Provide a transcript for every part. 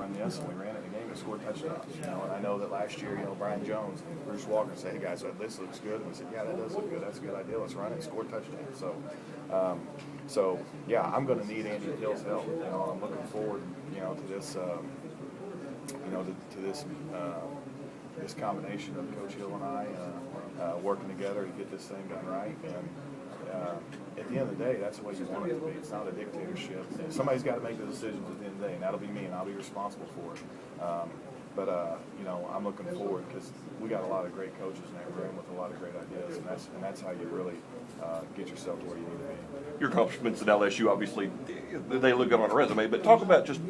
run this, and we ran it in the game and scored touchdowns. You know, and I know that last year, you know, Brian Jones, Bruce Walker said, "Hey guys, this looks good," and we said, "Yeah, that does look good. That's a good idea. Let's run it, and score touchdowns." So yeah, I'm going to need Andy Hill's help. You know, I'm looking forward, you know, to this, this combination of Coach Hill and I working together to get this thing done right. And at the end of the day, that's the way you want it to be. It's not a dictatorship. Somebody's got to make the decisions at the end of the day, and that'll be me, and I'll be responsible for it. You know, I'm looking forward because we got a lot of great coaches in that room with a lot of great ideas, and that's how you really get yourself to where you need to be. Your accomplishments at LSU, obviously, they look good on a resume, but talk about just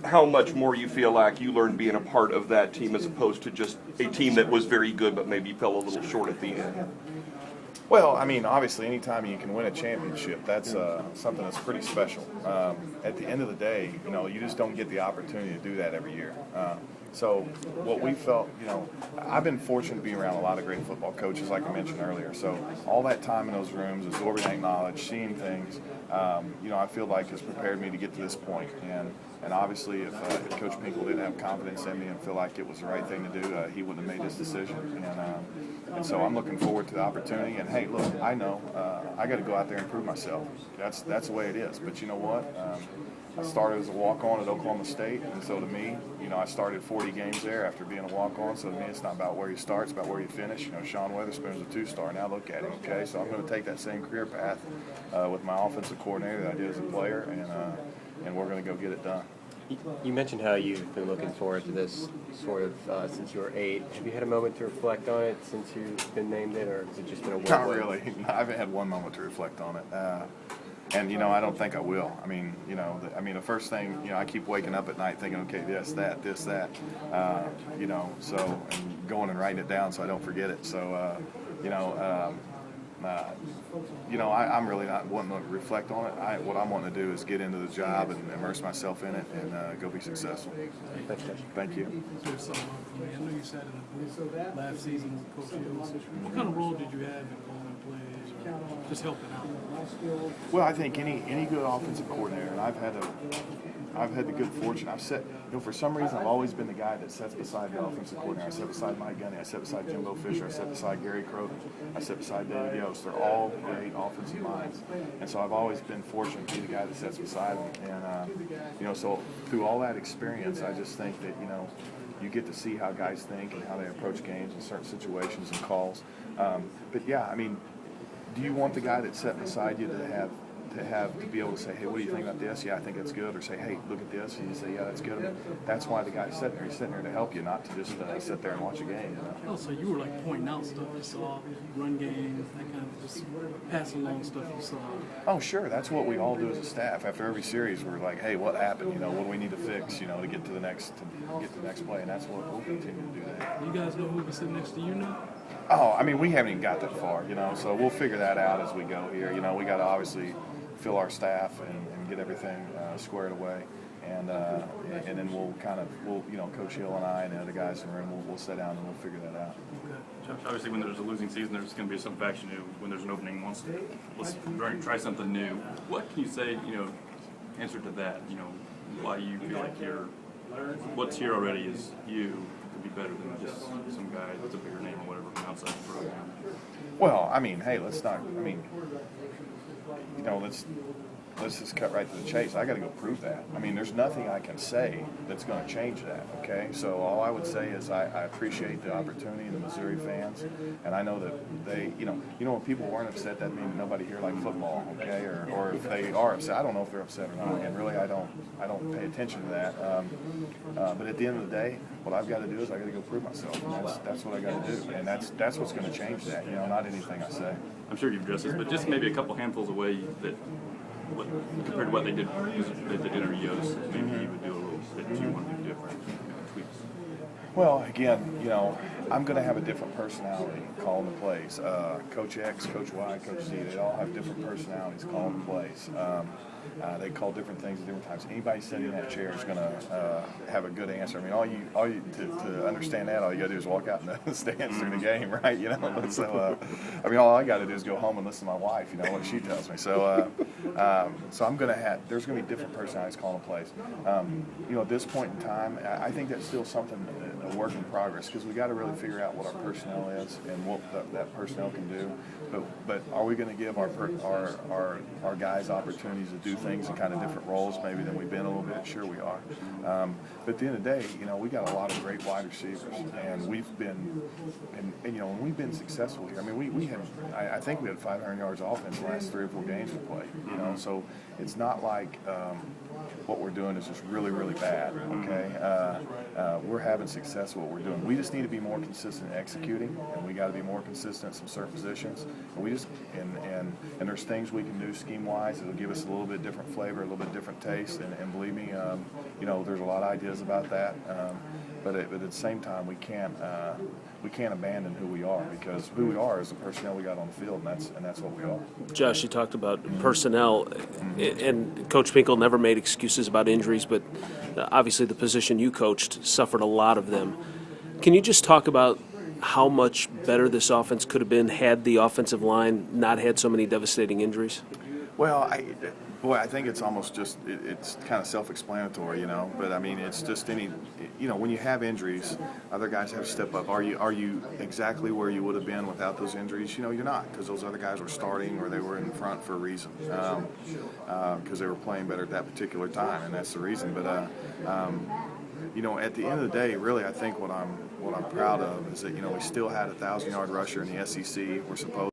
how much more you feel like you learned being a part of that team as opposed to just a team that was very good but maybe fell a little short at the end. Well, I mean, obviously, anytime you can win a championship, that's something that's pretty special. At the end of the day, you know, you just don't get the opportunity to do that every year. So what we felt, you know, I've been fortunate to be around a lot of great football coaches, like I mentioned earlier. So all that time in those rooms, absorbing that knowledge, seeing things, you know, I feel like has prepared me to get to this point. And obviously, if Coach Pinkel didn't have confidence in me and feel like it was the right thing to do, he wouldn't have made this decision. And so I'm looking forward to the opportunity. And hey, look, I know I got to go out there and prove myself. That's the way it is. But you know what? I started as a walk-on at Oklahoma State, and so to me, you know, I started 40 games there after being a walk-on. So to me, it's not about where you start; it's about where you finish. You know, Sean Weatherspoon's a 2-star. Now look at him. Okay, so I'm going to take that same career path with my offensive coordinator that I did as a player, and we're going to go get it done. You mentioned how you've been looking forward to this sort of since you were 8. Have you had a moment to reflect on it since you've been named it, or has it just been a Not really. I haven't had one moment to reflect on it. And, you know, I don't think I will. I mean, you know, the first thing, you know, I keep waking up at night thinking, okay, this, that, you know, so, and going and writing it down so I don't forget it. So, I'm really not wanting to reflect on it. What I'm wanting to do is get into the job and immerse myself in it and go be successful. Thanks, Josh. Thank you. I know you sat in the booth last season with Coach Hill. What kind of role did you have in calling plays or just helping out? Well, I think any good offensive coordinator, and I've had the good fortune. I've sat, you know, for some reason I've always been the guy that sits beside the offensive coordinator. I sit beside Mike Gunny. I sit beside Jimbo Fisher. I sit beside Gary Croton. I sit beside David Yost. They're all great offensive minds, and so I've always been fortunate to be the guy that sits beside them. And you know, so through all that experience, I just think that, you know, you get to see how guys think and how they approach games in certain situations and calls. But yeah, I mean, do you want the guy that's sitting beside you to be able to say, hey, what do you think about this? Yeah, I think that's good. Or say, hey, look at this. And you say, yeah, that's good. That's why the guy's sitting there. He's sitting there to help you, not to just sit there and watch a game. You know? Oh, so you were like pointing out stuff you saw, run games, that kind of just passing along stuff you saw. Oh, sure. That's what we all do as a staff. After every series, we're like, hey, what happened? You know, what do we need to fix? You know, to get to the next play. And that's what we'll continue to do. That. You guys know who was sitting next to you now? Oh, I mean, we haven't even got that far. You know, so we'll figure that out as we go here. You know, we got to obviously fill our staff and get everything squared away, and then we'll you know, Coach Hill and I and the other guys in the room, we'll sit down and we'll figure that out. Josh, obviously when there's a losing season, there's going to be some faction who, when there's an opening, wants to try something new. What can you say, you know, answer to that? You know, why you feel like what's here already is you could be better than just some guy that's a bigger name or whatever from outside the program. Well, I mean, hey, let's just cut right to the chase. I got to go prove that. I mean, there's nothing I can say that's going to change that, okay? So all I would say is I appreciate the opportunity and the Missouri fans, and I know that they, you know, when people weren't upset, that means nobody here liked football, okay? Or if they are upset, I don't know if they're upset or not, and really I don't pay attention to that. But at the end of the day, what I've got to do is I got to go prove myself, and that's what I got to do, and that's what's going to change that, you know, not anything I say. I'm sure you've addressed this, but just maybe a couple handfuls away that, compared to what they did under Yost, maybe you would do a little bit that you want to do different, tweaks. Well, again, you know, I'm going to have a different personality calling the plays. Coach X, Coach Y, Coach Z, they all have different personalities calling the plays. They call different things at different times. Anybody sitting in that chair is going to have a good answer. I mean, all you to understand that, all you got to do is walk out in the stands during the game, right? You know, so I mean, all I got to do is go home and listen to my wife. You know what she tells me. So so I'm going to have. There's going to be different personalities calling plays. You know, at this point in time, I think that's still something, a work in progress, because we got to really figure out what our personnel is and what that personnel can do. But are we going to give our guys opportunities to do things in kind of different roles maybe than we've been a little bit? Sure we are. But at the end of the day, you know, we got a lot of great wide receivers, and we've been, and you know, we've been successful here. I mean, we had, I think we had 500 yards of offense the last 3 or 4 games we played. You know, so it's not like what we're doing is just really, really bad. Okay, we're having success with what we're doing. We just need to be more consistent in executing, and we got to be more consistent in some certain positions. And we just and there's things we can do scheme wise that'll give us a little bit different flavor, a little bit different taste. And believe me, you know, there's a lot of ideas about that. But at the same time, we can't abandon who we are, because who we are is the personnel we got on the field, and that's what we are. Josh, you talked about personnel, and Coach Pinkel never made excuses about injuries, but obviously the position you coached suffered a lot of them. Can you just talk about how much better this offense could have been had the offensive line not had so many devastating injuries? Well, I think it's almost just it's kind of self-explanatory, you know. But I mean, it's just you know, when you have injuries, other guys have to step up. Are you exactly where you would have been without those injuries? You know, you're not, because those other guys were starting or they were in front for a reason, because they were playing better at that particular time, and that's the reason. But you know, at the end of the day, really, I think what I'm proud of is that, you know, we still had a 1,000-yard rusher in the SEC. We're supposed